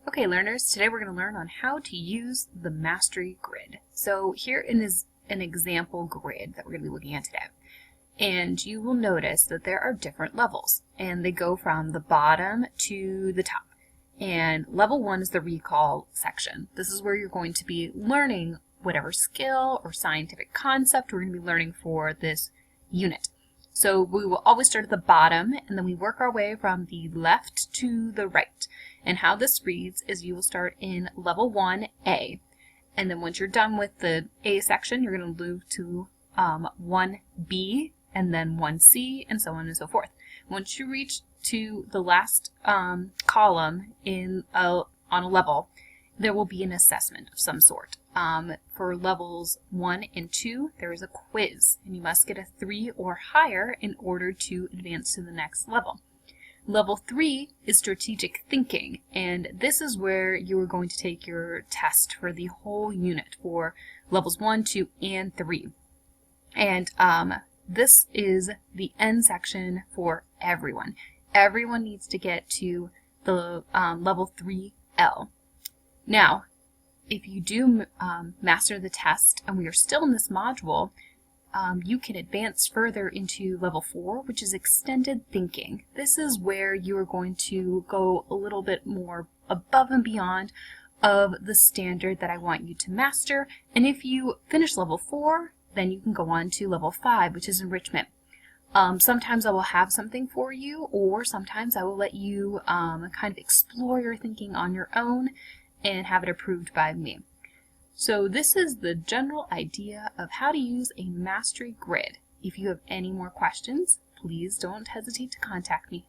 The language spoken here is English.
Okay, learners, today we're going to learn on how to use the Mastery Grid. So here is an example grid that we're going to be looking at today. And you will notice that there are different levels, and they go from the bottom to the top. And level 1 is the recall section. This is where you're going to be learning whatever skill or scientific concept we're going to be learning for this unit. So we will always start at the bottom, and then we work our way from the left to the right. And how this reads is you will start in level 1A. And then once you're done with the A section, you're going to move to 1B, and then 1C, and so on and so forth. Once you reach to the last column on a level, there will be an assessment of some sort. For levels 1 and 2, there is a quiz, and you must get a 3 or higher in order to advance to the next level. Level 3 is strategic thinking, and this is where you are going to take your test for the whole unit for levels 1, 2, and 3. And this is the end section for everyone. Everyone needs to get to the level 3L. Now, if you do master the test and we are still in this module, you can advance further into level 4, which is extended thinking. This is where you are going to go a little bit more above and beyond of the standard that I want you to master. And if you finish level 4, then you can go on to level 5, which is enrichment. Sometimes I will have something for you, or sometimes I will let you kind of explore your thinking on your own and have it approved by me. So this is the general idea of how to use a mastery grid. If you have any more questions, please don't hesitate to contact me.